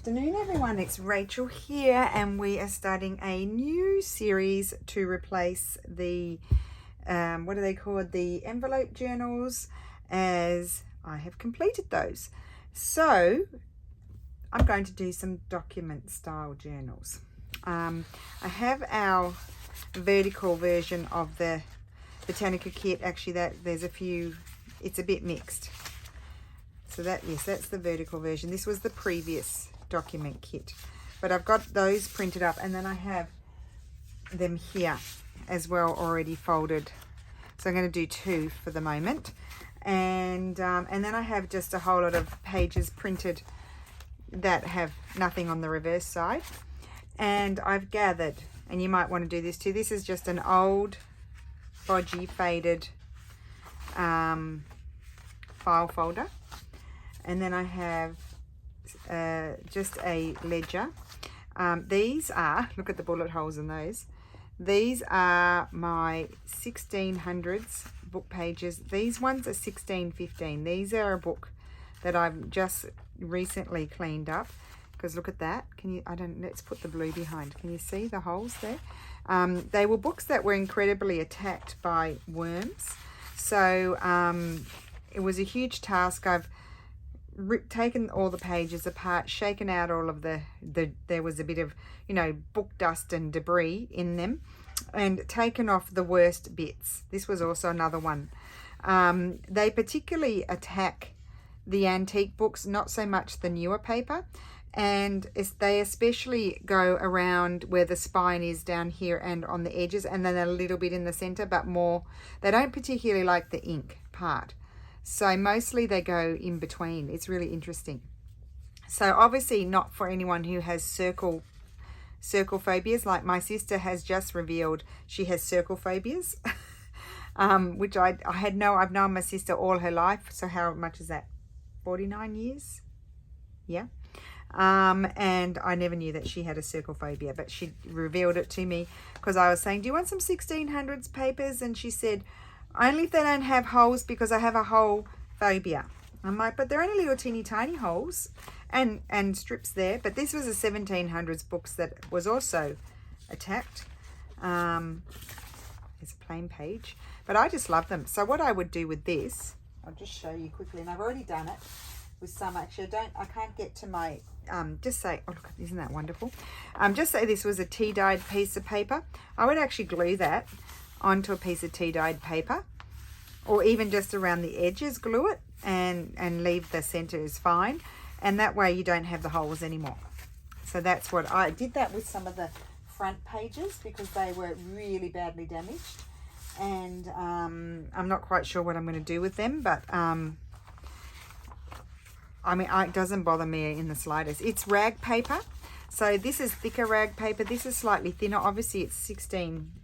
afternoon, everyone. It's Rachel here, and we are starting a new series to replace the what are they called, the envelope journals, as I have completed those. So I'm going to do some document style journals. I have our vertical version of the Botanica kit. Actually, that there's a few, it's a bit mixed. So that, yes, that's the vertical version. This was the previous document kit, but I've got those printed up, and then I have them here as well already folded. So I'm going to do two for the moment, and then I have just a whole lot of pages printed that have nothing on the reverse side. And I've gathered, and you might want to do this too, this is just an old bodgy faded file folder. And then I have just a ledger. These are, look at the bullet holes in those. These are my 1600s book pages. These ones are 1615. These are a book that I've just recently cleaned up. Because look at that. Can you, let's put the blue behind. Can you see the holes there? They were books that were incredibly attacked by worms. So it was a huge task. I've taken all the pages apart, shaken out all of there was a bit of, you know, book dust and debris in them, and taken off the worst bits. This was also another one. They particularly attack the antique books, not so much the newer paper, and they especially go around where the spine is down here and on the edges, and then a little bit in the center, but more, they don't particularly like the ink part. So mostly they go in between. It's really interesting. So obviously not for anyone who has circle phobias. Like my sister has just revealed she has circle phobias, which I've known my sister all her life. So how much is that? 49 years? Yeah. And I never knew that she had a circle phobia, but she revealed it to me because I was saying, do you want some 1600s papers? And she said, only if they don't have holes, because I have a hole phobia. I'm like, but they're only little teeny tiny holes and strips there. But this was a 1700s books that was also attacked. It's a plain page, but I just love them. So what I would do with this, I'll just show you quickly, and I've already done it with some. Actually, I can't get to my, just say, oh look, isn't that wonderful? Just say this was a tea dyed piece of paper. I would actually glue that onto a piece of tea dyed paper, or even just around the edges, glue it and leave the center is fine, and that way you don't have the holes anymore. So that's what I did, that with some of the front pages because they were really badly damaged, and I'm not quite sure what I'm going to do with them, but I mean, it doesn't bother me in the slightest. It's rag paper. So this is thicker rag paper. This is slightly thinner. Obviously it's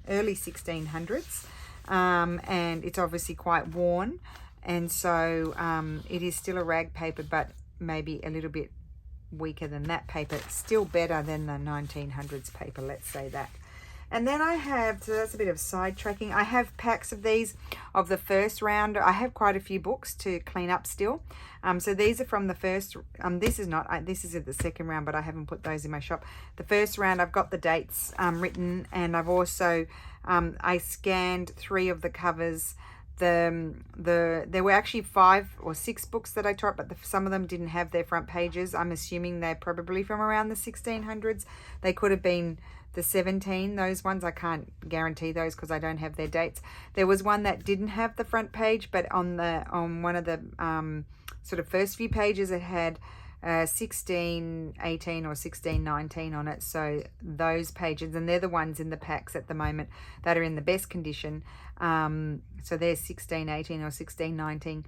early 1600s, and it's obviously quite worn, and so it is still a rag paper, but maybe a little bit weaker than that paper. It's still better than the 1900s paper, let's say that. And then I have, so that's a bit of sidetracking, I have packs of these of the first round. I have quite a few books to clean up still. So these are from the first, this is the second round, but I haven't put those in my shop. The first round, I've got the dates written, and I've also, I scanned 3 of the covers. There were actually 5 or 6 books that I taught, but some of them didn't have their front pages. I'm assuming they're probably from around the 1600s. They could have been the 17, those ones. I can't guarantee those because I don't have their dates. There was one that didn't have the front page, but on one of the sort of first few pages it had 1618 or 1619 on it. So those pages, and they're the ones in the packs at the moment that are in the best condition. So there's 1618 or 1619.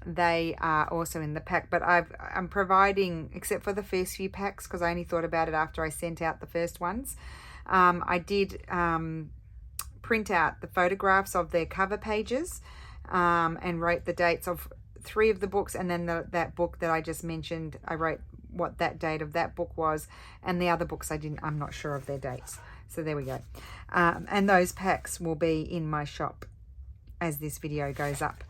They are also in the pack, but I'm providing, except for the first few packs, because I only thought about it after I sent out the first ones. I did print out the photographs of their cover pages, and wrote the dates of 3 of the books, and then that book that I just mentioned, I wrote what that date of that book was, and the other books I'm not sure of their dates. So there we go. And those packs will be in my shop as this video goes up.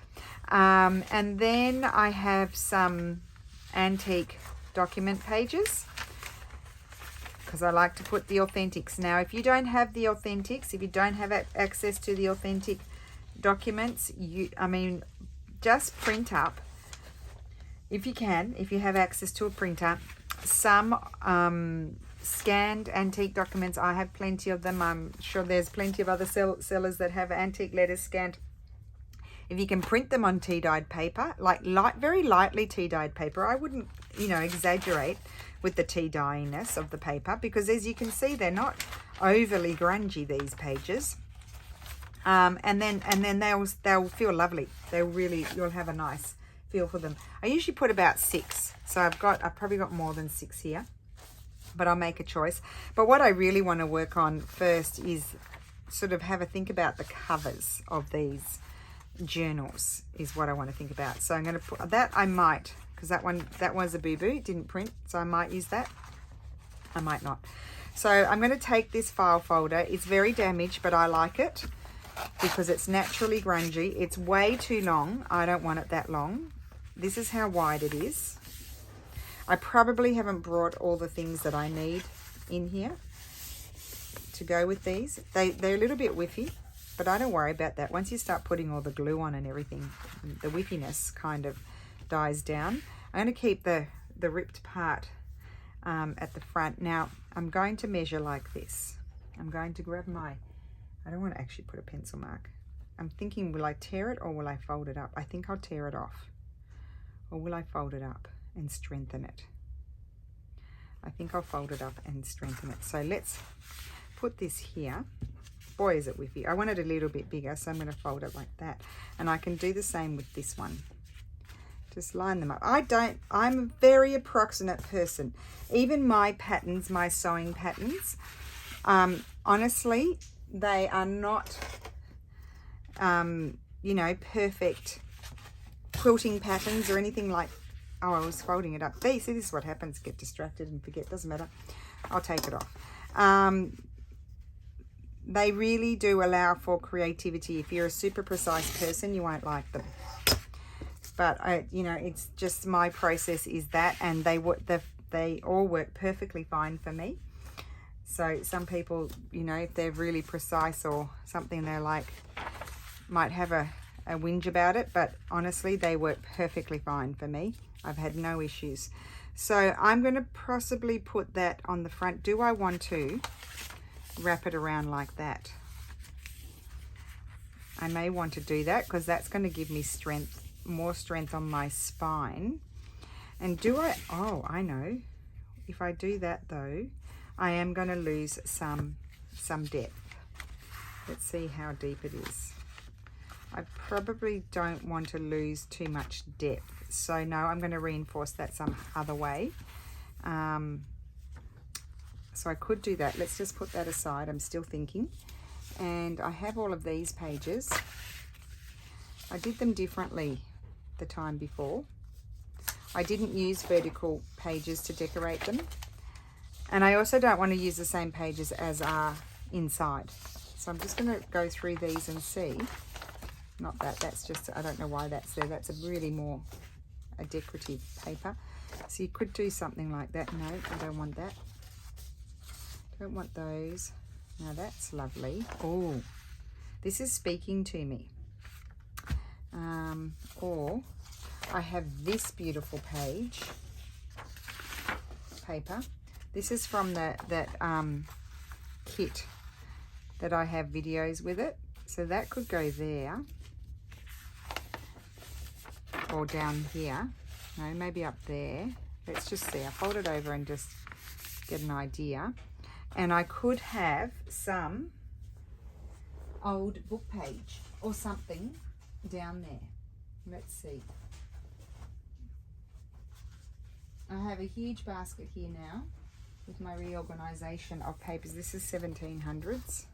And then I have some antique document pages, because I like to put the authentics. Now, if you don't have the authentics, if you don't have access to the authentic documents, just print up, if you can, if you have access to a printer, some scanned antique documents. I have plenty of them. I'm sure there's plenty of other sellers that have antique letters scanned. If you can print them on tea-dyed paper, like very lightly tea-dyed paper, I wouldn't, exaggerate with the tea dyeing-ness of the paper, because as you can see, they're not overly grungy, these pages. And then they'll feel lovely. You'll have a nice feel for them. I usually put about 6, so I've probably got more than 6 here, but I'll make a choice. But what I really want to work on first is sort of have a think about the covers of these journals, is what I want to think about. So I'm going to put that. I might, because that was a boo-boo, it didn't print, so I might use that. I might not. So I'm going to take this file folder. It's very damaged, but I like it because it's naturally grungy. It's way too long. I don't want it that long. This is how wide it is. I probably haven't brought all the things that I need in here to go with these. They're a little bit whiffy, but I don't worry about that. Once you start putting all the glue on and everything, the whiffiness kind of dies down. I'm going to keep the ripped part at the front. Now, I'm going to measure like this. I'm going to grab I don't want to actually put a pencil mark. I'm thinking, will I tear it or will I fold it up? I think I'll tear it off. Or will I fold it up and strengthen it? I think I'll fold it up and strengthen it. So let's put this here. Boy, is it whiffy. I want it a little bit bigger, so I'm going to fold it like that. And I can do the same with this one. Just line them up. I'm a very approximate person. Even my patterns, my sewing patterns, honestly, they are not, perfect quilting patterns or anything like. Oh, I was folding it up. See, this is what happens. Get distracted and forget. Doesn't matter. I'll take it off. They really do allow for creativity. If you're a super precise person, you won't like them. But it's just my process is that, and they all work perfectly fine for me. So some people, if they're really precise or something, they're like, might have a whinge about it, but honestly, they work perfectly fine for me. I've had no issues. So I'm going to possibly put that on the front. Do I want to wrap it around like that? I may want to do that because that's going to give me more strength on my spine. And I know, if I do that though, I am going to lose some depth. Let's see how deep it is. I probably don't want to lose too much depth. So no, I'm going to reinforce that some other way. So I could do that. Let's just put that aside. I'm still thinking. And I have all of these pages. I did them differently the time before. I didn't use vertical pages to decorate them. And I also don't want to use the same pages as are inside. So I'm just going to go through these and see. Not that, that's just, I don't know why that's there. That's a really more a decorative paper. So you could do something like that. No, I don't want that. Don't want those. Now that's lovely. Oh, this is speaking to me. Or I have this beautiful paper. This is from that kit that I have videos with it. So that could go there. Or down here. No, maybe up there. Let's just see. I'll fold it over and just get an idea. And I could have some old book page or something down there. Let's see. I have a huge basket here now with my reorganization of papers. This is 1700s.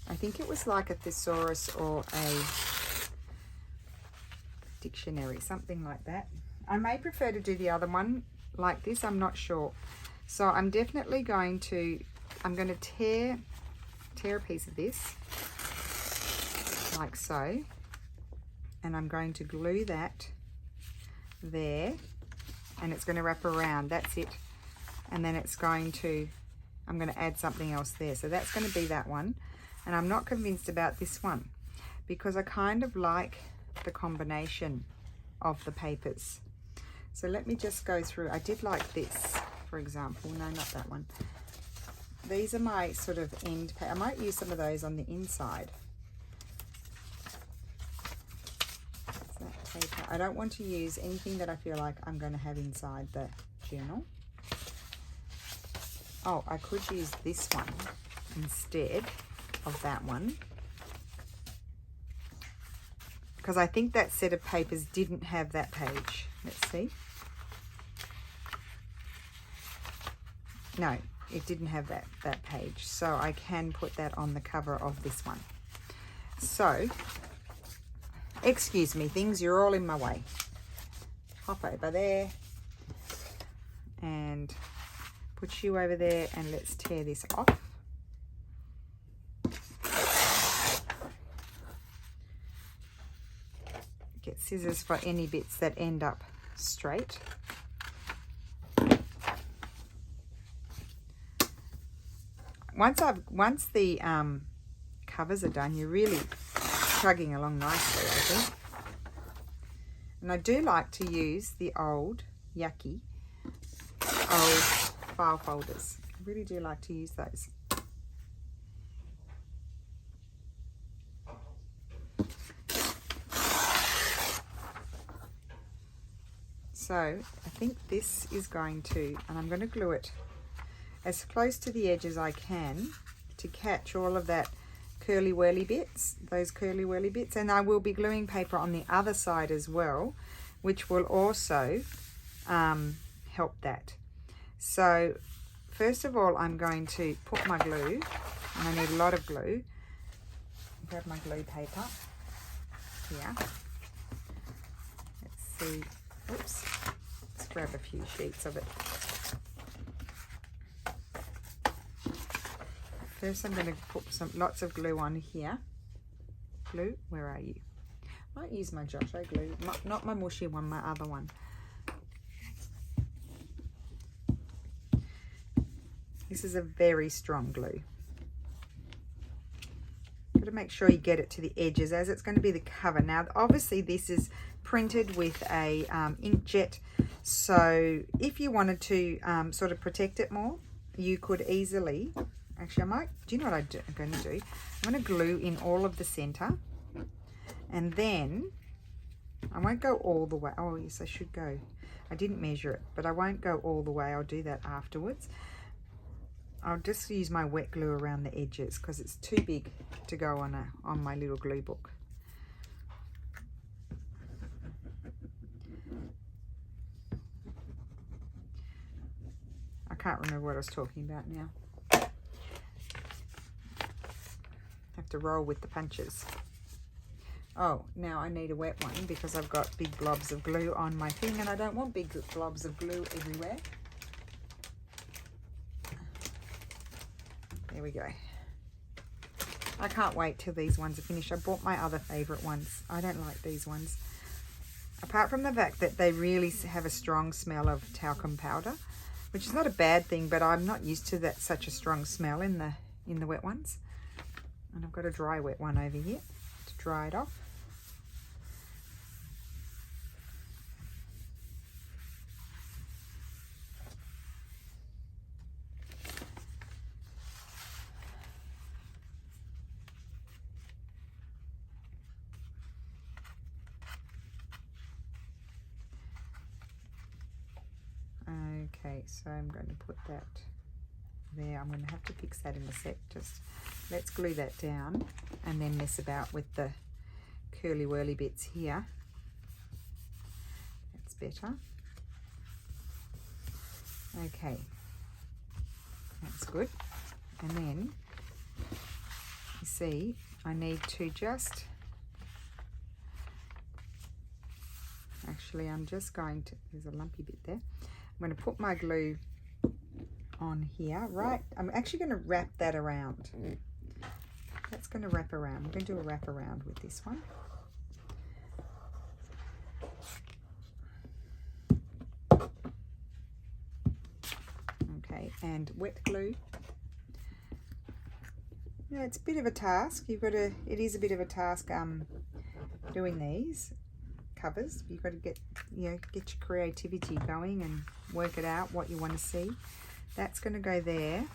I think it was like a thesaurus or a dictionary, something like that. I may prefer to do the other one like this. I'm not sure. So I'm definitely going to, tear a piece of this like so, and I'm going to glue that there, and it's going to wrap around. That's it. And then it's going to, I'm going to add something else there. So that's going to be that one. And I'm not convinced about this one because I kind of like the combination of the papers. So let me just go through. I did like this, for example. No, not that one. These are my sort of end. I might use some of those on the inside. Paper. I don't want to use anything that I feel like I'm going to have inside the journal. Oh, I could use this one instead of that one, because I think that set of papers didn't have that page. Let's see. No, it didn't have that page, so I can put that on the cover of this one. So excuse me, things, you're all in my way. Hop over there and put you over there, and let's tear this off. Get scissors for any bits that end up straight. Once the covers are done, you're really chugging along nicely, I think. And I do like to use the old yucky old file folders. I really do like to use those. So I think this is going to, and I'm going to glue it as close to the edge as I can to catch all of that curly whirly bits, those curly whirly bits. And I will be gluing paper on the other side as well, which will also help that. So first of all, I'm going to put my glue, and I need a lot of glue. Grab my glue paper here. Let's see. Oops. Let's grab a few sheets of it. First, I'm going to put lots of glue on here. Glue, where are you? Might use my Josho glue, not my mushy one, my other one. This is a very strong glue. Got to make sure you get it to the edges, as it's going to be the cover. Now, obviously, this is printed with a inkjet, so if you wanted to sort of protect it more, you could easily. Actually, I might, do you know what I'm going to do? I'm going to glue in all of the center, and then I won't go all the way. Oh, yes, I should go. I didn't measure it, but I won't go all the way. I'll do that afterwards. I'll just use my wet glue around the edges because it's too big to go on my little glue book. I can't remember what I was talking about now. Have to roll with the punches. Oh, now I need a wet one because I've got big blobs of glue on my thing, and I don't want big blobs of glue everywhere. There we go. I can't wait till these ones are finished. I bought my other favorite ones. I don't like these ones. Apart from the fact that they really have a strong smell of talcum powder, which is not a bad thing, but I'm not used to that such a strong smell in the wet ones. And I've got a dry wet one over here to dry it off. Okay, so I'm going to put that there. I'm going to have to fix that in a sec. Just let's glue that down and then mess about with the curly whirly bits here. That's better. Okay, that's good. And then you see I need to just, actually I'm just going to, there's a lumpy bit there. I'm going to put my glue on here, right? I'm actually going to wrap that around. That's going to wrap around. I'm going to do a wrap around with this one. Okay, and wet glue. Yeah, it's a bit of a task. It is a bit of a task doing these covers. You've got to get your creativity going and work it out what you want to see. That's going to go there.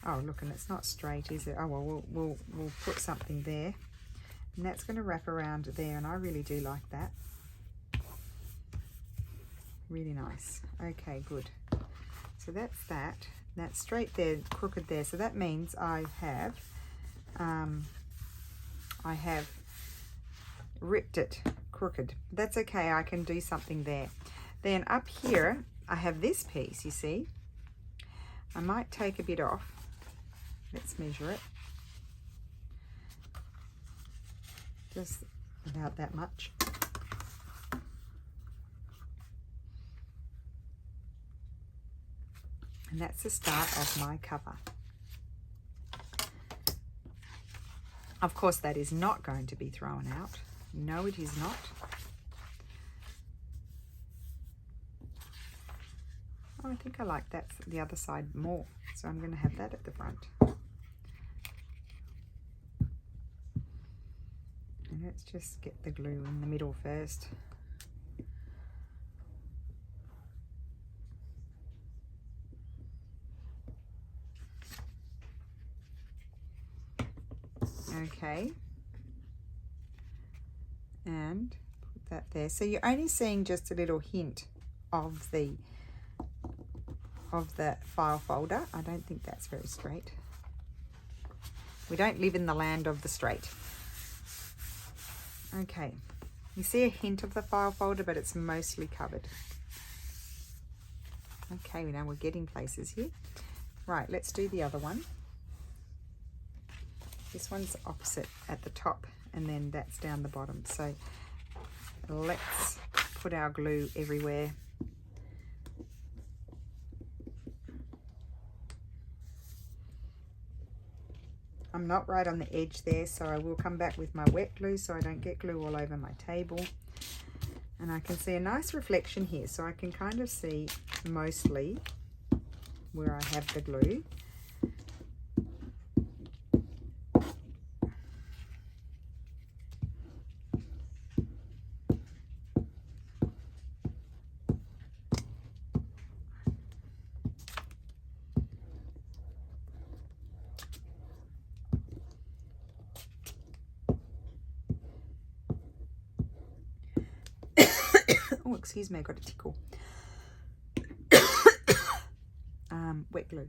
Oh, look, and it's not straight, is it? Oh, well, we'll put something there. And that's going to wrap around there, and I really do like that. Really nice. Okay, good. So that's that. That's straight there, crooked there. So that means I have ripped it crooked. That's okay, I can do something there. Then up here, I have this piece, you see. I might take a bit off. Let's measure it. Just about that much. And that's the start of my cover. Of course, that is not going to be thrown out. No, it is not. Oh, I think I like that, the other side more. So I'm going to have that at the front. And let's just get the glue in the middle first. Okay, and put that there. So you're only seeing just a little hint of the file folder. I don't think that's very straight. We don't live in the land of the straight. Okay, you see a hint of the file folder, but it's mostly covered. Okay, now we're getting places here. Right, let's do the other one. This one's opposite at the top, and then that's down the bottom. So let's put our glue everywhere. I'm not right on the edge there, so I will come back with my wet glue so I don't get glue all over my table. And I can see a nice reflection here, so I can kind of see mostly where I have the glue. Oh, excuse me, I got a tickle. Wet glue.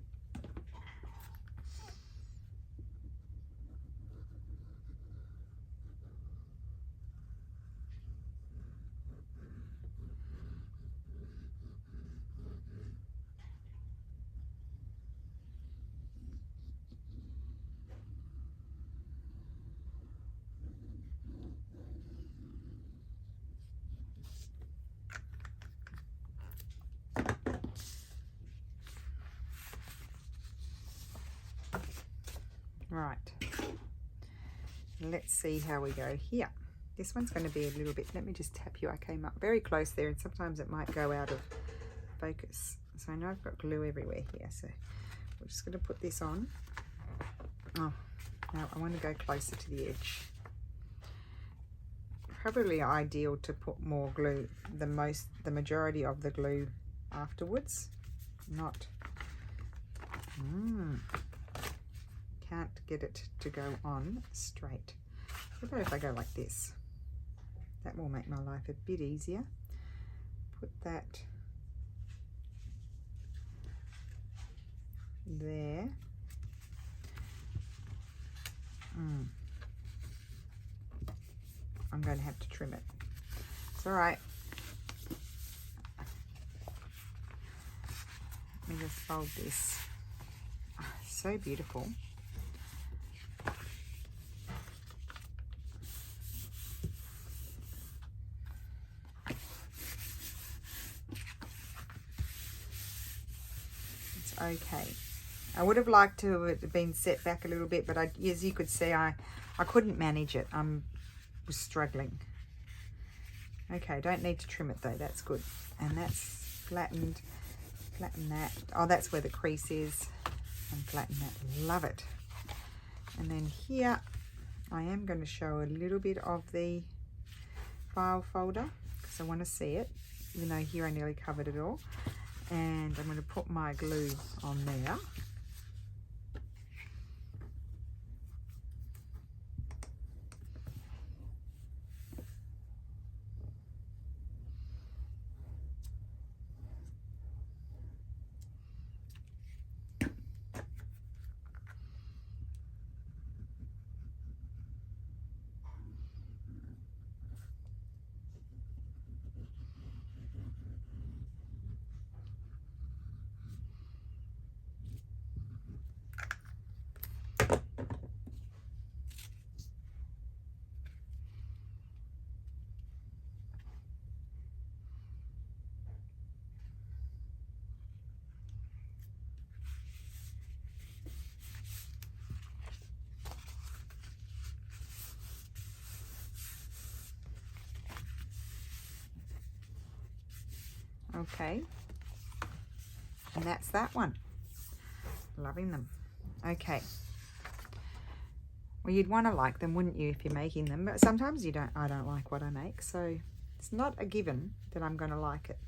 Right, let's see how we go here. This one's going to be a little bit, let me just tap you. I came up very close there, and sometimes it might go out of focus. So I know I've got glue everywhere here, so we're just going to put this on. Oh, now I want to go closer to the edge. Probably ideal to put more glue, the majority of the glue afterwards. Not. Can't get it to go on straight. How about if I go like this? That will make my life a bit easier. Put that there. I'm going to have to trim it. It's all right. Let me just fold this. Oh, so beautiful. Okay, I would have liked to have been set back a little bit, but as you could see, I couldn't manage it. I was struggling. Okay, don't need to trim it though, that's good. And that's flattened flatten that. Oh, that's where the crease is. And flatten that. Love it. And then here I am going to show a little bit of the file folder because I want to see it, even though here I nearly covered it all. And I'm going to put my glue on there. Okay, and that's that one. Loving them. Okay, well, you'd want to like them, wouldn't you, if you're making them? But sometimes you don't. I don't like what I make, so it's not a given that I'm going to like it.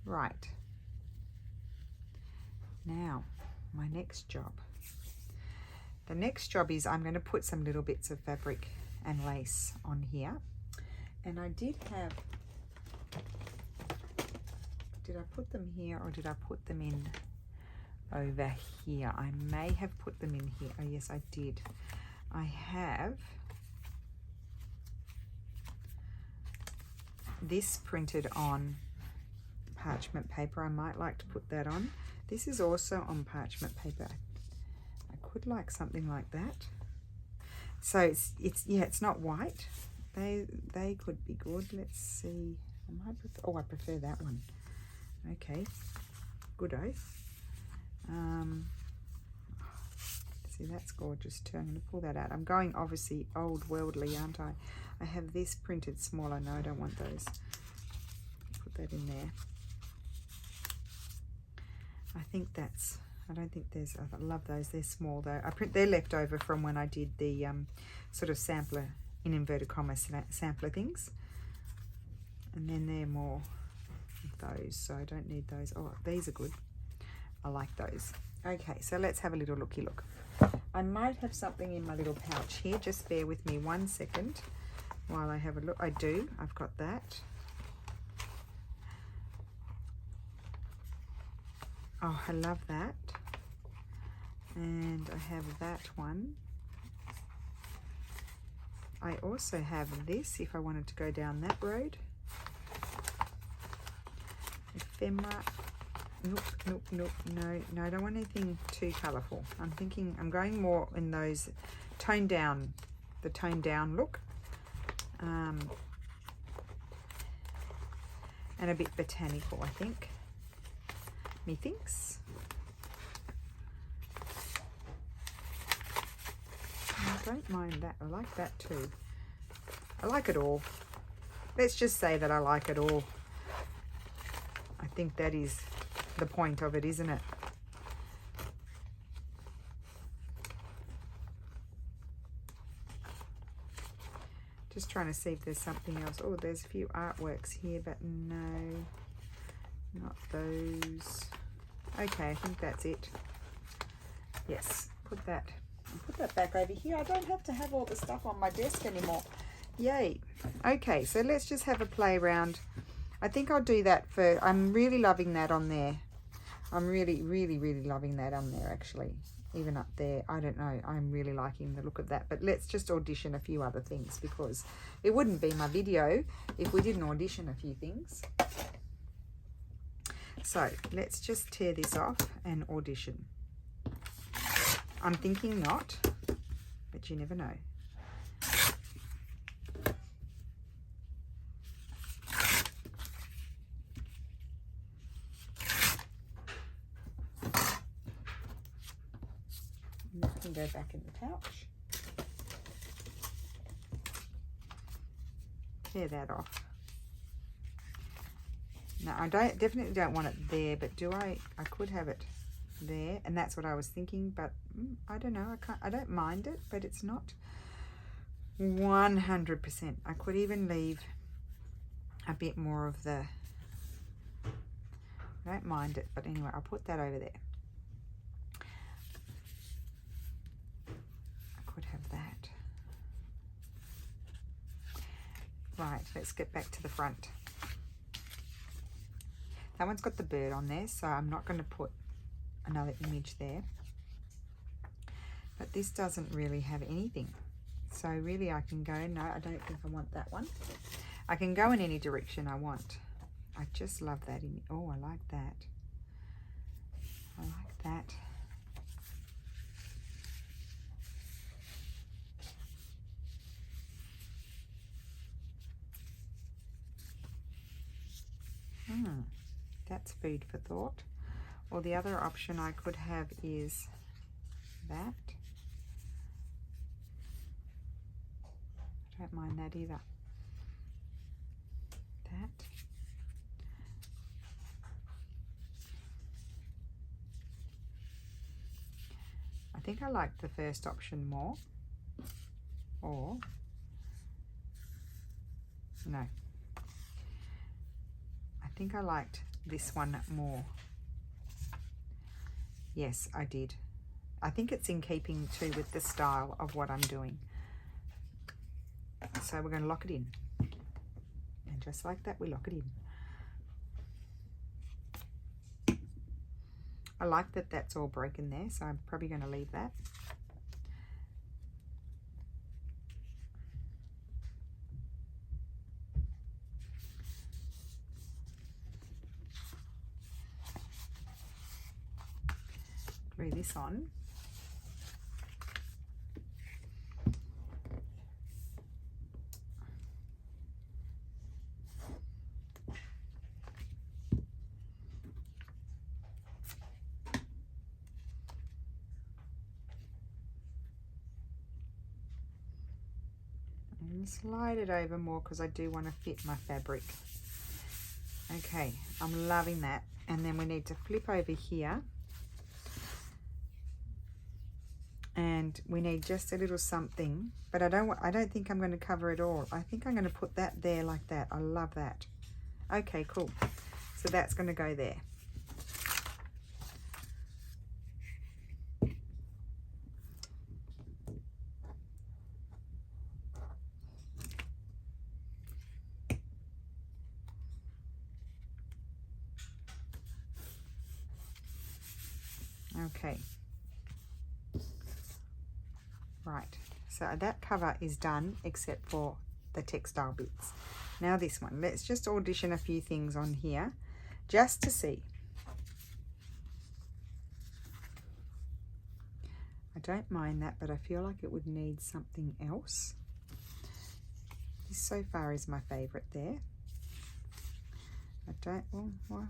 Right, now my next job. The next job is I'm going to put some little bits of fabric and lace on here, and I did have. Did I put them here or did I put them in over here? I may have put them in here. Oh yes, I did. I have this printed on parchment paper. I might like to put that on. This is also on parchment paper. I could like something like that. So it's not white. They could be good. Let's see. I prefer that one. Okay, good-o. See, that's gorgeous too. I'm going to pull that out. I'm going obviously old worldly, aren't I? I have this printed smaller. No, I don't want those. Put that in there. I think that's, I don't think there's, I love those. They're small though. They're left over from when I did the sort of sampler, in inverted commas, sampler things. And then they're more those, so I don't need those. Oh, these are good. I like those. Okay, so let's have a little looky look. I might have something in my little pouch here. Just bear with me 1 second while I have a look. I do. I've got that. Oh, I love that. And I have that one. I also have this if I wanted to go down that road. Ephemera. Nope, no, I don't want anything too colourful. I'm going more in those toned down, the toned down look. And a bit botanical, I think. Methinks. I don't mind that. I like that too. I like it all. Let's just say that I like it all. I think that is the point of it, isn't it? Just trying to see if there's something else. Oh, there's a few artworks here, but no, not those. Okay, I think that's it. Yes, put that back over here. I don't have to have all the stuff on my desk anymore. Yay. Okay, so let's just have a play around. I think I'll do that for, I'm really loving that on there. I'm really loving that on there, actually. Even up there, I don't know. I'm really liking the look of that. But let's just audition a few other things, because it wouldn't be my video if we didn't audition a few things. So let's just tear this off and audition. I'm thinking not, but you never know. That can go back in the pouch. Tear that off. No, I definitely don't want it there, but do I could have it there, and that's what I was thinking, but I don't know. I don't mind it, but it's not 100%. I could even leave a bit more of the, I don't mind it, but anyway, I'll put that over there. I could have that. Right, let's get back to the front. That one's got the bird on there, so I'm not going to put another image there. But this doesn't really have anything. So really I can go, no, I don't think I want that one. I can go in any direction I want. I just love that. Oh, I like that. I like that. That's food for thought. Or the other option I could have is that. I don't mind that either. That. I think I like the first option more. Or, no. I think I liked this one more. Yes, I did. I think it's in keeping too with the style of what I'm doing. So we're going to lock it in. And just like that, we lock it in. I like that that's all broken there, so I'm probably going to leave that. Glue this on. And slide it over more because I do want to fit my fabric. Okay, I'm loving that. And then we need to flip over here. And we need just a little something, but I don't think I'm going to cover it all. I think I'm going to put that there like that. I love that. Okay, cool. So that's going to go there. Okay. Right, so that cover is done except for the textile bits. Now this one, let's just audition a few things on here just to see. I don't mind that, but I feel like it would need something else. This so far is my favorite there. I don't, well,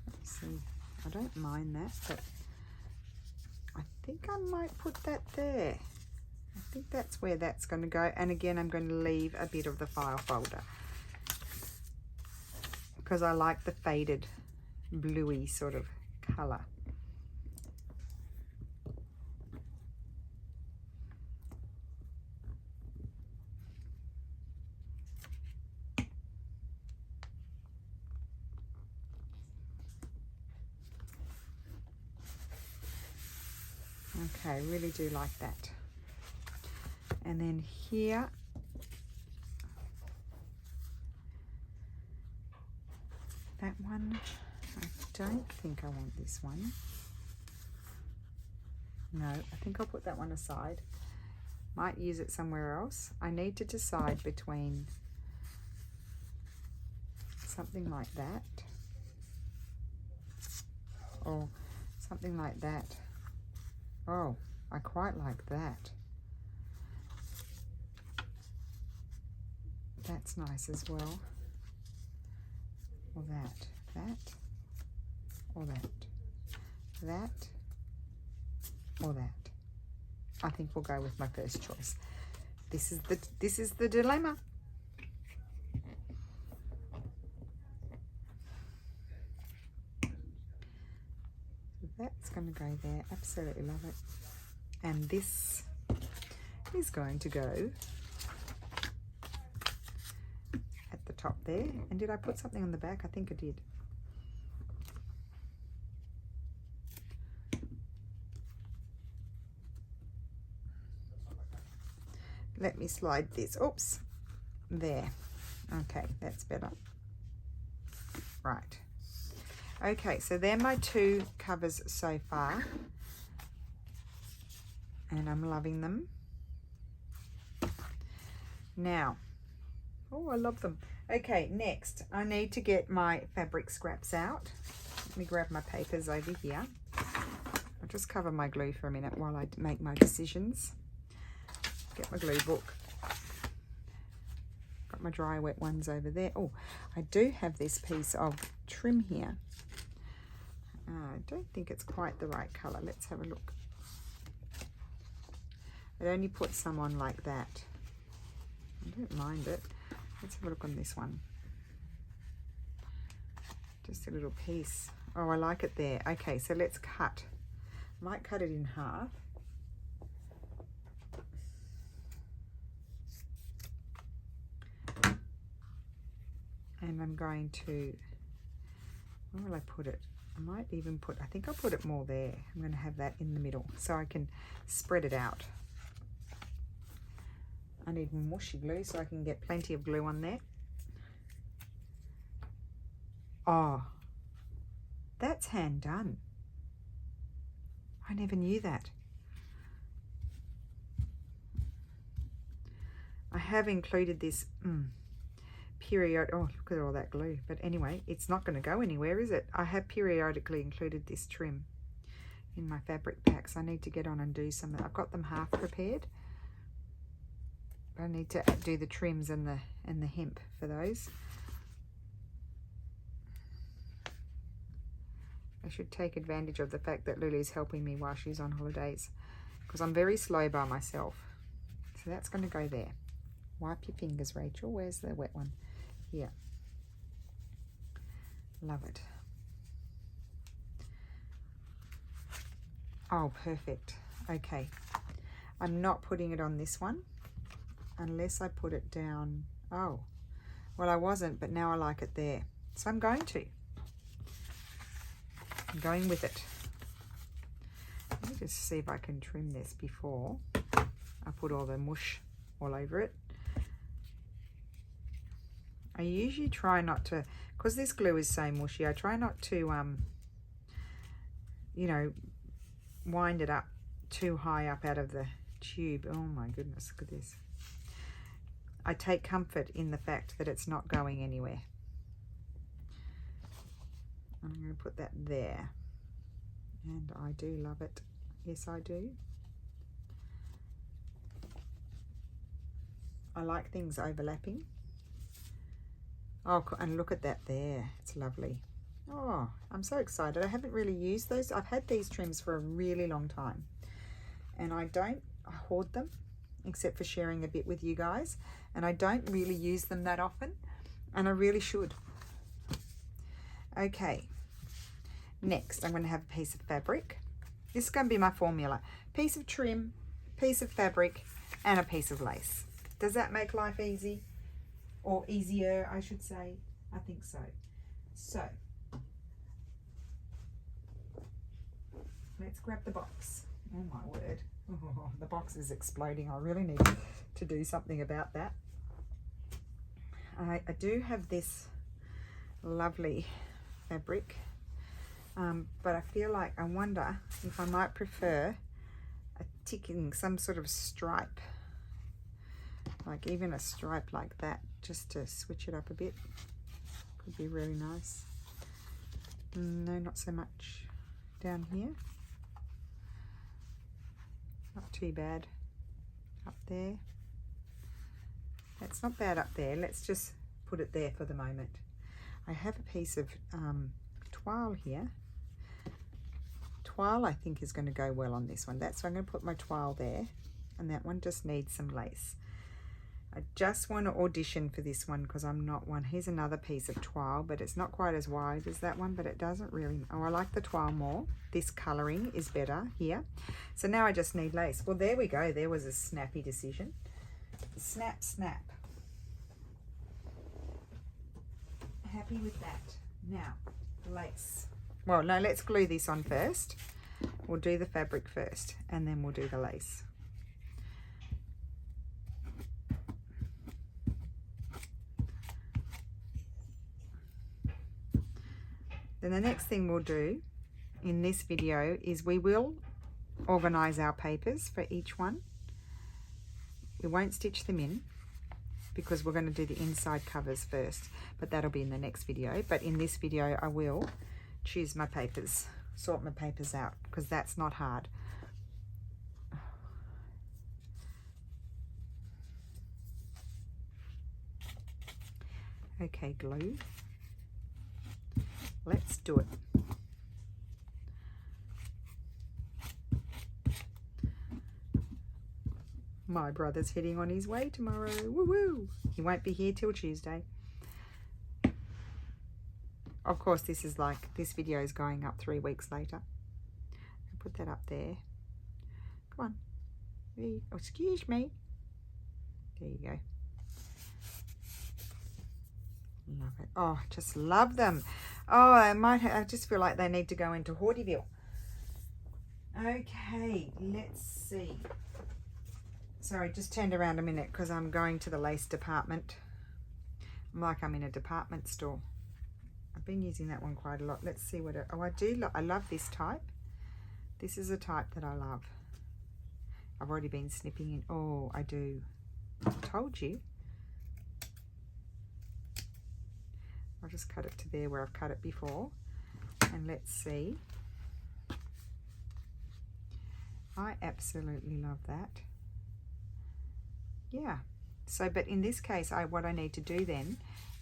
let's see. I don't mind that, but I think I might put that there. I think that's where that's going to go. And again, I'm going to leave a bit of the file folder because I like the faded bluey sort of colour. Okay, really do like that. And then here, that one, I don't think I want this one. No, I think I'll put that one aside. Might use it somewhere else. I need to decide between something like that or something like that. Oh, I quite like that. That's nice as well. Or that, or that, or that. I think we'll go with my first choice. This is the dilemma. that's going to go there. Absolutely love it. And this is going to go at the top there. And did I put something on the back? I think I did. Let me slide this. Oops. There. Okay, that's better. Right. Okay, so they're my two covers so far. And I'm loving them. Now, oh, I love them. Okay, next, I need to get my fabric scraps out. Let me grab my papers over here. I'll just cover my glue for a minute while I make my decisions. Get my glue book. Got my dry wet ones over there. Oh, I do have this piece of trim here. I don't think it's quite the right colour. Let's have a look. I only put some on like that. I don't mind it. Let's have a look on this one. Just a little piece. Oh, I like it there. Okay, so let's cut. Might cut it in half. And I'm going to, where will I put it? I might even put, I think I'll put it more there. I'm going to have that in the middle so I can spread it out. I need mushy glue so I can get plenty of glue on there. Oh, that's hand done. I never knew that. I have included this period. Oh, look at all that glue. But anyway, it's not going to go anywhere, is it? I have periodically included this trim in my fabric packs. I need to get on and do some. I've got them half prepared. I need to do the trims and the hemp for those. I should take advantage of the fact that Lulu's helping me while she's on holidays, because I'm very slow by myself. So that's going to go there. Wipe your fingers, Rachel. Where's the wet one? Here. Love it. Oh, perfect. Okay. I'm not putting it on this one unless I put it down. Oh, well, I wasn't, but now I like it there. So I'm going to. I'm going with it. Let me just see if I can trim this before I put all the mush all over it. I usually try not to, because this glue is so mushy, I try not to, you know, wind it up too high up out of the tube. Oh my goodness, look at this. I take comfort in the fact that it's not going anywhere. I'm going to put that there. And I do love it. Yes, I do. I like things overlapping. Oh, and look at that there. It's lovely. Oh, I'm so excited. I haven't really used those. I've had these trims for a really long time. And I hoard them, except for sharing a bit with you guys. And I don't really use them that often. And I really should. Okay. Next, I'm going to have a piece of fabric. This is going to be my formula. Piece of trim, piece of fabric, and a piece of lace. Does that make life easy? Or easier, I should say. I think so. So, let's grab the box. Oh my word. Oh, the box is exploding. I really need to do something about that. I do have this lovely fabric. But I feel like, I wonder if I might prefer a ticking, some sort of stripe, like even a stripe like that, just to switch it up a bit. Could be really nice. No, not so much down here. Not too bad up there. It's not bad up there. Let's just put it there for the moment. I have a piece of toile here. Toile I think is going to go well on this one. So I'm going to put my toile there, and that one just needs some lace. I just want to audition for this one because I'm not one. Here's another piece of toile, but it's not quite as wide as that one, but it doesn't really, oh, I like the toile more. This colouring is better here. So now I just need lace. Well, there we go. There was a snappy decision. Snap, snap. Happy with that. Now, lace. Well, no, let's glue this on first. We'll do the fabric first, and then we'll do the lace. Then the next thing we'll do in this video is we will organise our papers for each one. We won't stitch them in because we're going to do the inside covers first, but that'll be in the next video. But in this video I will choose my papers, sort my papers out, because that's not hard. Okay, glue. Let's do it. My brother's heading on his way tomorrow. Woo woo! He won't be here till Tuesday. Of course, this video is going up 3 weeks later. I'll put that up there. Come on. Oh, excuse me. There you go. Love it. Oh, just love them. Oh, I just feel like they need to go into Hortyville. Okay, let's see. Sorry, just turned around a minute because I'm going to the lace department. I'm like I'm in a department store. I've been using that one quite a lot. Let's see what I love this type. This is a type that I love. I've already been snipping in. Oh, I do. I told you. I'll just cut it to there where I've cut it before. And let's see. I absolutely love that. Yeah. So, but in this case, what I need to do then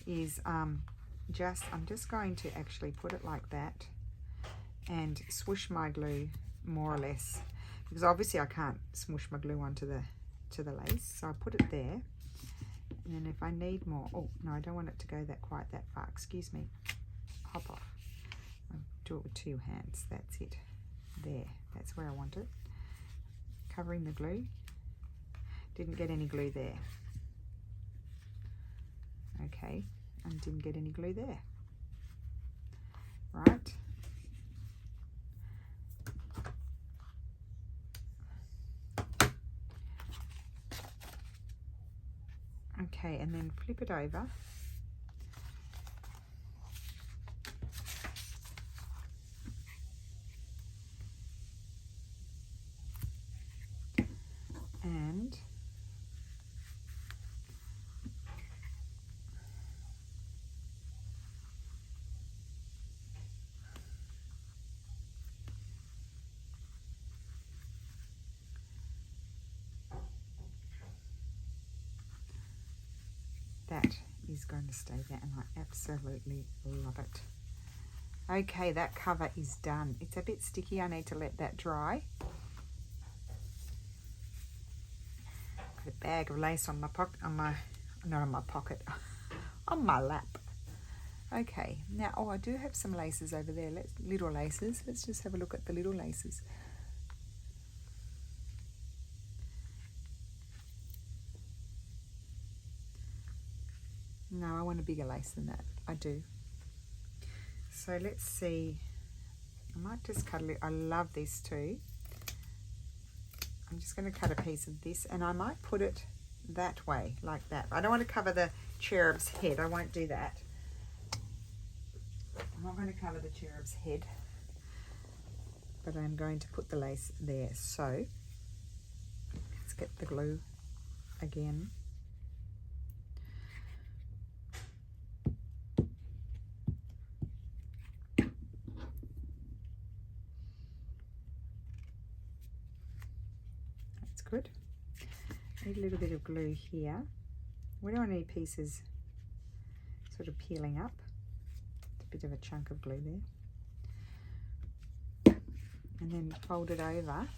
is I'm just going to actually put it like that and swoosh my glue more or less, because obviously I can't smoosh my glue onto the lace. So I put it there. And then if I need more, oh no, I don't want it to go quite that far. Excuse me. Hop off. I'll do it with 2 hands. That's it. There. That's where I want it. Covering the glue. Didn't get any glue there. Okay. And didn't get any glue there. Right. Okay, and then flip it over. And that is going to stay there, and I absolutely love it. Okay, that cover is done. It's a bit sticky. I need to let that dry. Got a bag of lace on my pocket, not on my pocket, on my lap. Okay, now, oh, I do have some laces over there. Little laces. Let's just have a look at the little laces. No, I want a bigger lace than that. I do. So let's see. I might just cut a little. I love this too. I'm just going to cut a piece of this, and I might put it that way, like that. I don't want to cover the cherub's head. I won't do that. I'm not going to cover the cherub's head, but I'm going to put the lace there. So let's get the glue again. That's good. Need a little bit of glue here. We don't want any pieces sort of peeling up. It's a bit of a chunk of glue there. And then fold it over.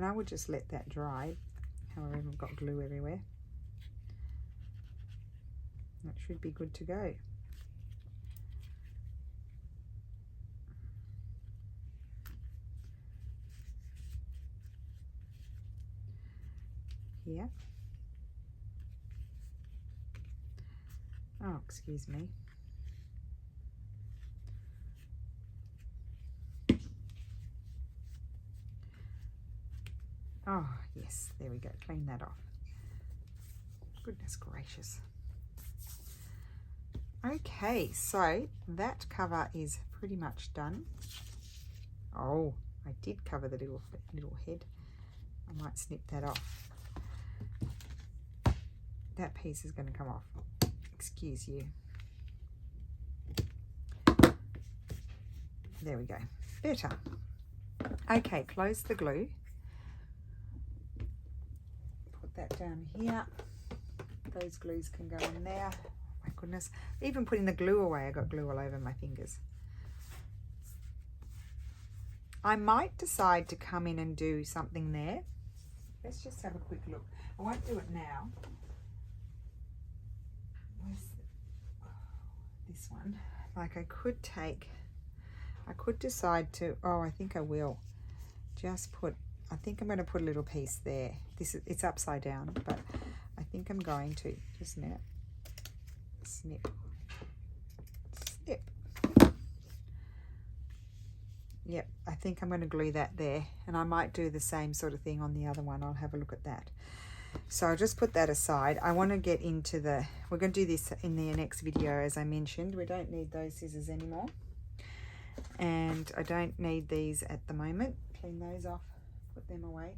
And I would just let that dry. However, I've got glue everywhere. That should be good to go. Here. Oh, excuse me. Oh, yes, there we go. Clean that off. Goodness gracious. Okay, so that cover is pretty much done. Oh, I did cover the little head. I might snip that off. That piece is going to come off. Excuse you. There we go. Better. Okay, close the glue. Put that down here. Those glues can go in there. Oh my goodness. Even putting the glue away, I got glue all over my fingers. I might decide to come in and do something there. Let's just have a quick look. I won't do it now. Where's this one? Like I could decide to, oh, I think I will just put, I think I'm going to put a little piece there. It's upside down, but I think I'm going to just snip. Yep, I think I'm going to glue that there, and I might do the same sort of thing on the other one. I'll have a look at that. So I'll just put that aside. I want to get into we're going to do this in the next video, as I mentioned. We don't need those scissors anymore. And I don't need these at the moment. Clean those off, put them away.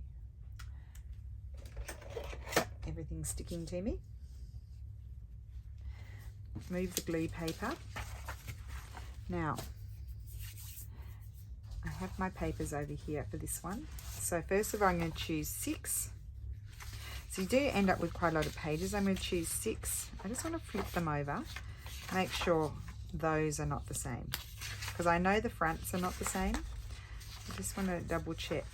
Everything's sticking to me. Move the glue paper. Now, I have my papers over here for this one. So first of all, I'm going to choose 6. So you do end up with quite a lot of pages. I'm going to choose 6. I just want to flip them over, make sure those are not the same, because I know the fronts are not the same. I just want to double check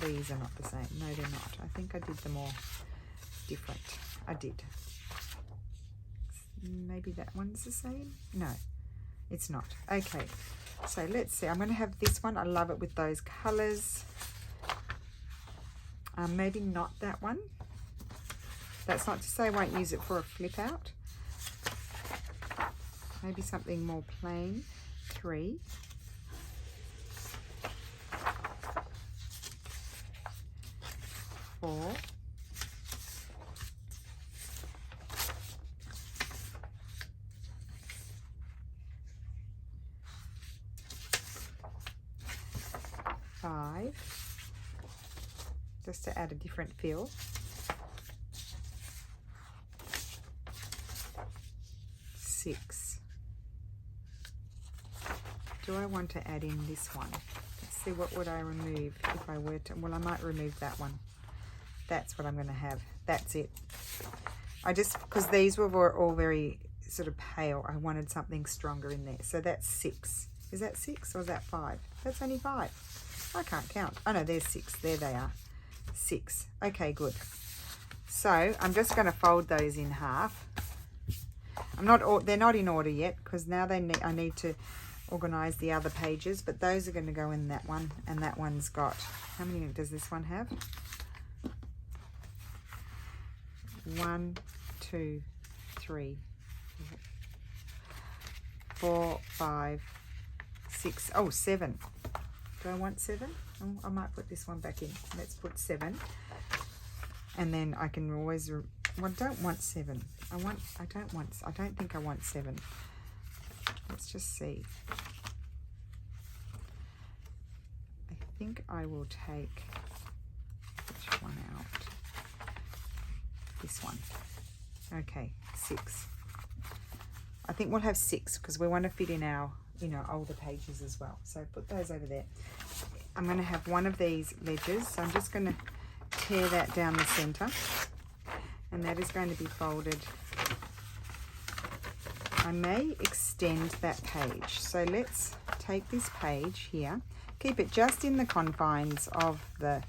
these are not the same. No, they're not. I think I did them all different. I did. Maybe that one's the same. No, it's not. Okay, so let's see. I'm going to have this one. I love it with those colors. Maybe not that one. That's not to say I won't use it for a flip out. Maybe something more plain. 3. 4. 5. Just to add a different feel. 6. Do I want to add in this one? Let's see, what would I remove if I were to? Well, I might remove that one. That's what I'm going to have. That's it. I just, because these were all very sort of pale, I wanted something stronger in there. So that's 6. Is that 6 or is that 5? That's only 5. I can't count. Oh no, there's 6. There they are. 6. Okay, good. So I'm just going to fold those in half. They're not in order yet, because now I need to organize the other pages, but those are going to go in that one, and that one's got, how many does this one have? 1, 2, 3, 4, 5, 6. Oh, 7. Do I want 7? Oh, I might put this one back in. Let's put 7, and then I can always. Well, I don't want 7. I don't think I want 7. Let's just see. I think I will take which one out? This one. Okay, 6. I think we'll have 6 because we want to fit in our, older pages as well. So put those over there. I'm going to have one of these ledgers, so I'm just going to tear that down the center, and that is going to be folded. I may extend that page, so let's take this page here, keep it just in the confines of the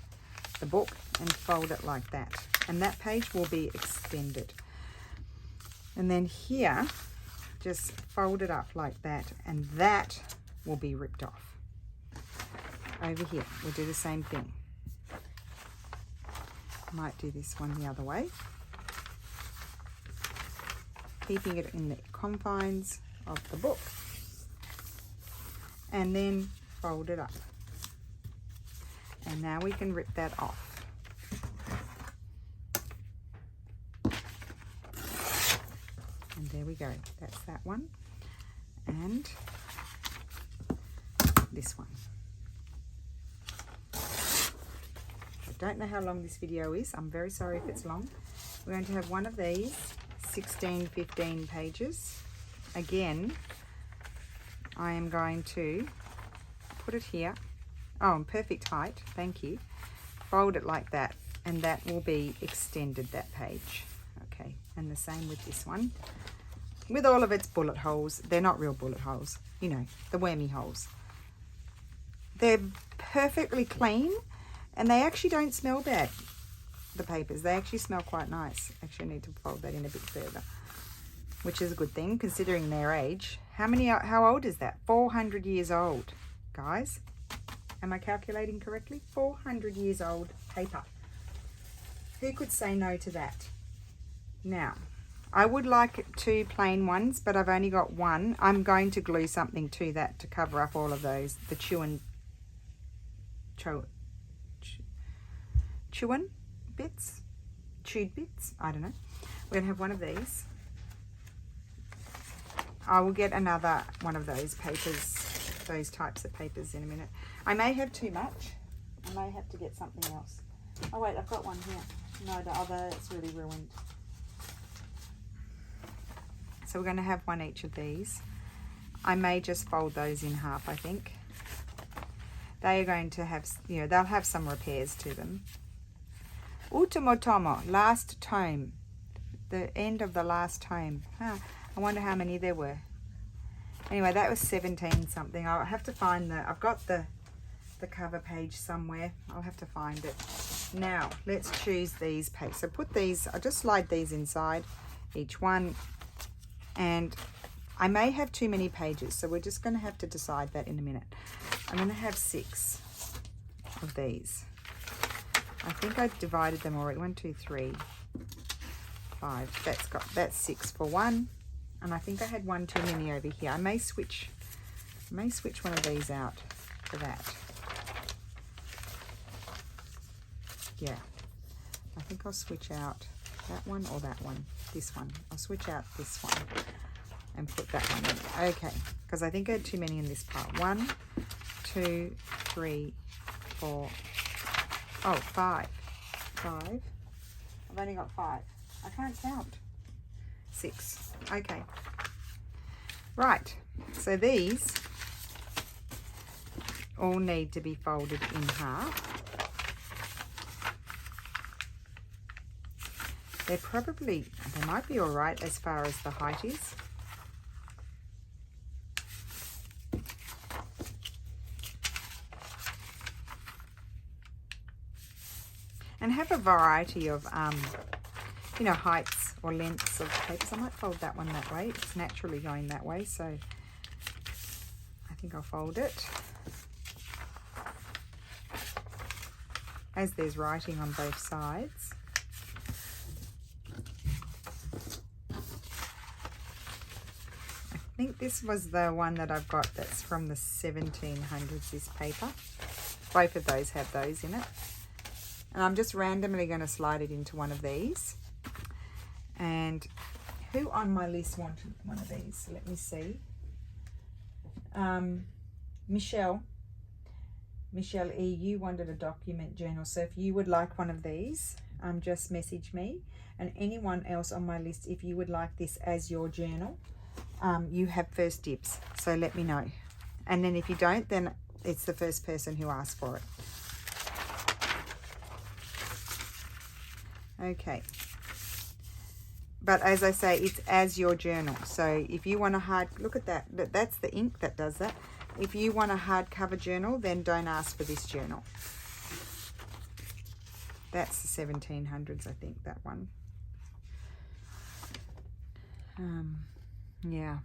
the book and fold it like that. And that page will be extended. And then here, just fold it up like that, and that will be ripped off. Over here, we'll do the same thing. Might do this one the other way. Keeping it in the confines of the book. And then fold it up. And now we can rip that off. And there we go. That's that one. And this one. I don't know how long this video is. I'm very sorry if it's long. We're going to have one of these, 16, 15 pages. Again, I am going to put it here. Oh, in perfect height. Thank you. Fold it like that, and that will be extended, that page. Okay, and the same with this one. With all of its bullet holes. They're not real bullet holes. You know, the wormy holes. They're perfectly clean, and they actually don't smell bad, the papers. They actually smell quite nice. Actually, I need to fold that in a bit further, which is a good thing considering their age. How old is that? 400 years old, guys. Am I calculating correctly? 400 years old paper. Who could say no to that? Now, I would like 2 plain ones, but I've only got one. I'm going to glue something to that to cover up all of those, the chewing bits, chewed bits, I don't know. We're going to have one of these. I will get another one of those papers, those types of papers in a minute. I may have too much. I may have to get something else. Oh wait, I've got one here. No, the other, it's really ruined. So we're going to have one each of these. I may just fold those in half, I think. They are going to have, you know, they'll have some repairs to them. Ultimo tomo, last tome. The end of the last tome. Huh, I wonder how many there were. Anyway, that was 17 something. I'll have to find I've got the cover page somewhere. I'll have to find it. Now, let's choose these pages. So put these, I'll just slide these inside, each one. And I may have too many pages, so we're just going to have to decide that in a minute. I'm going to have 6 of these. I think I divided them already. 1, 2, 3, 5. That's 6 for one. And I think I had one too many over here. I may switch one of these out for that. Yeah. I think I'll switch out that one or that one. This one. I'll switch out this one and put that one in. Okay. Because I think I had too many in this part. 1, 2, 3, 4. Oh, 5. 5. I've only got 5. I can't count. 6. Okay. Right. So these all need to be folded in half. They might be all right as far as the height is. And have a variety of, you know, heights or lengths of papers. I might fold that one that way. It's naturally going that way, so I think I'll fold it. As there's writing on both sides. I think this was the one that I've got that's from the 1700s, this paper. Both of those have those in it. And I'm just randomly going to slide it into one of these. And who on my list wanted one of these? Let me see. Michelle E, you wanted a document journal. So if you would like one of these, just message me. And anyone else on my list, if you would like this as your journal, you have first dibs. So let me know. And then if you don't, then it's the first person who asks for it. Okay. But as I say, it's as your journal. So if you want a look at that. That's the ink that does that. If you want a hardcover journal, then don't ask for this journal. That's the 1700s, I think, that one. Yeah.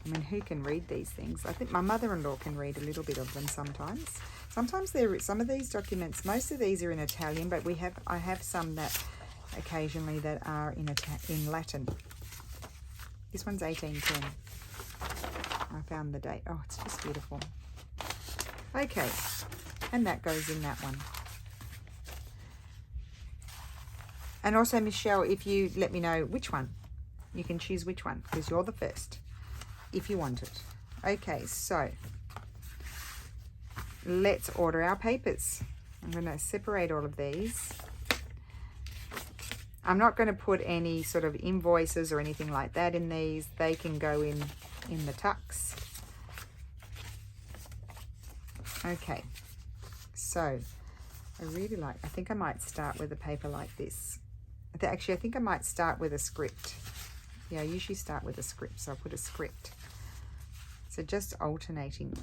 I mean, who can read these things? I think my mother-in-law can read a little bit of them sometimes. Sometimes some of these documents, most of these are in Italian, but I have some that occasionally that are in Latin. This one's 1810. I found the date. Oh, it's just beautiful. Okay, and that goes in that one. And also, Michelle, if you let me know which one, you can choose which one, because you're the first, if you want it. Okay, so let's order our papers. I'm going to separate all of these. I'm not going to put any sort of invoices or anything like that in these. They can go in the tucks. Okay, so I think I might start with a paper like this. Actually, I think I might start with a script. Yeah, I usually start with a script, so I'll put a script. So just alternating.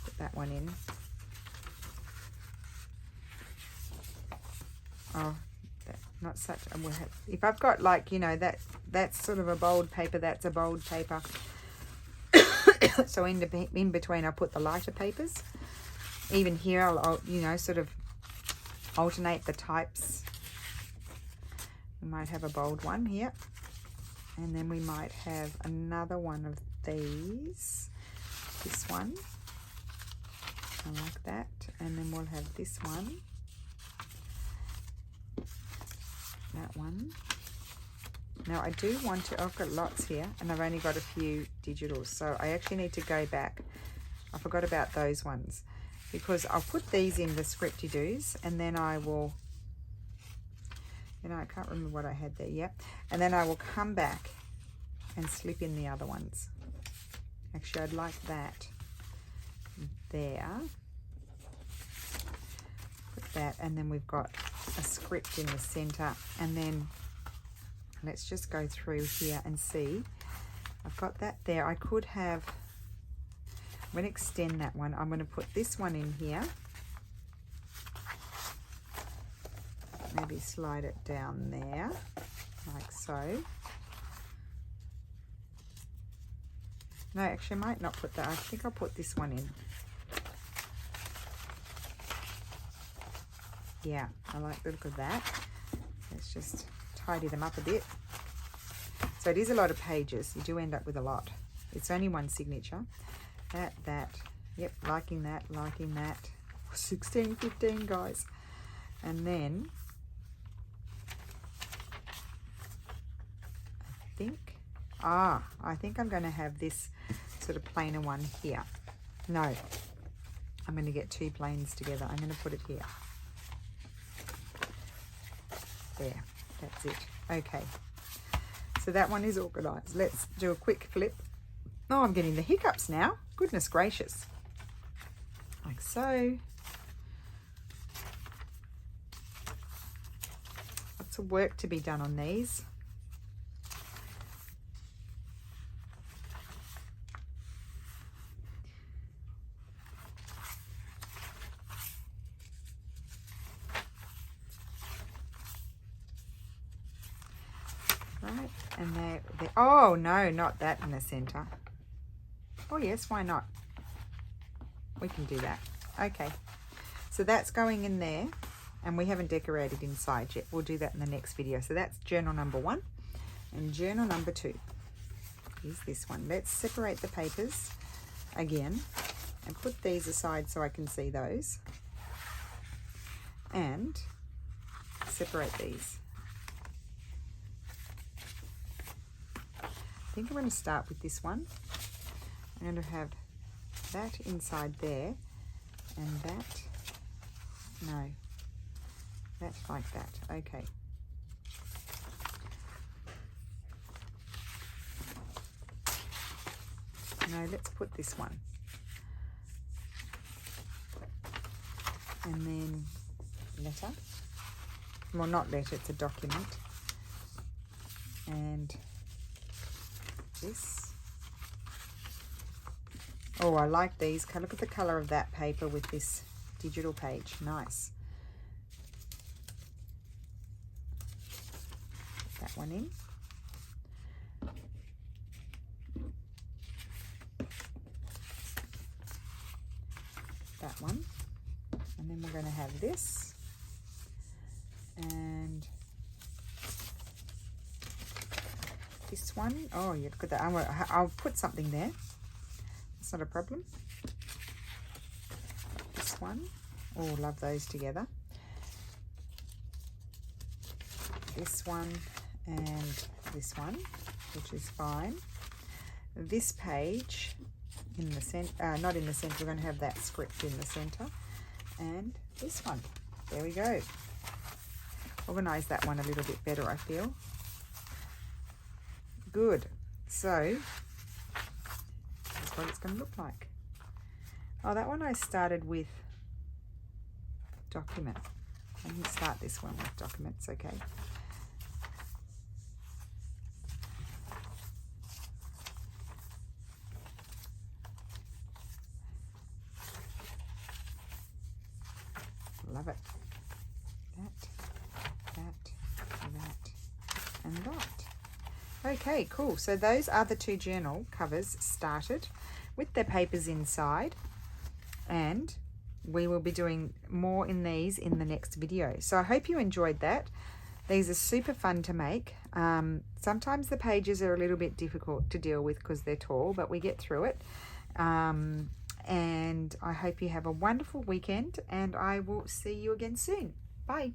Put that one in. Oh, not such a... If I've got, like, you know, that's sort of a bold paper, that's a bold paper. So in between, I'll put the lighter papers. Even here, I'll, you know, sort of alternate the types. We might have a bold one here, and then we might have another one of these. This one, I like that, and then we'll have this one, that one. Now I do want to, I've got lots here, and I've only got a few digitals, so I actually need to go back. I forgot about those ones, because I'll put these in the scripty-doos, and then I will, you know, I can't remember what I had there yet. And then I will come back and slip in the other ones. Actually, I'd like that there. Put that, and then we've got a script in the center. And then let's just go through here and see. I've got that there. I could have, I'm going to extend that one. I'm going to put this one in here. Maybe slide it down there, like so. No, actually, I might not put that. I think I'll put this one in. Yeah, I like the look of that. Let's just tidy them up a bit. So it is a lot of pages. You do end up with a lot. It's only one signature. That. Yep, liking that. 16, 15, guys. And then I think I'm going to have this sort of plainer one here. No, I'm going to get two planes together. I'm going to put it here. There, that's it. Okay, so that one is organized. Let's do a quick flip. Oh, I'm getting the hiccups now. Goodness gracious. Like so. Lots of work to be done on these. Right, and they oh no, not that in the center. Oh yes, why not? We can do that. Okay, so that's going in there, and we haven't decorated inside yet. We'll do that in the next video. So that's journal number 1, and journal number 2 is this one. Let's separate the papers again and put these aside so I can see those, and separate these. I think I'm going to start with this one. I'm going to have that inside there, and that, no, that's like that. Okay. No, let's put this one. And then letter. Well, not letter, it's a document. And this. Oh, I like these. Look at the color of that paper with this digital page. Nice. one in. That one. And then we're going to have this. And this one. Oh, you look at that. I'll put something there. It's not a problem. This one. Oh, love those together. This one and this one, which is fine. This page in the center, not in the center, we're going to have that script in the center. And this one. There we go. Organize that one a little bit better, I feel. Good. So that's what it's going to look like. Oh, that one I started with document. I didn't start this one with documents, okay. Love it. That, and that. Okay, cool. So those are the two journal covers started with their papers inside, and we will be doing more in these in the next video. So I hope you enjoyed that. These are super fun to make. Sometimes the pages are a little bit difficult to deal with because they're tall, but we get through it. And I hope you have a wonderful weekend, and I will see you again soon. Bye.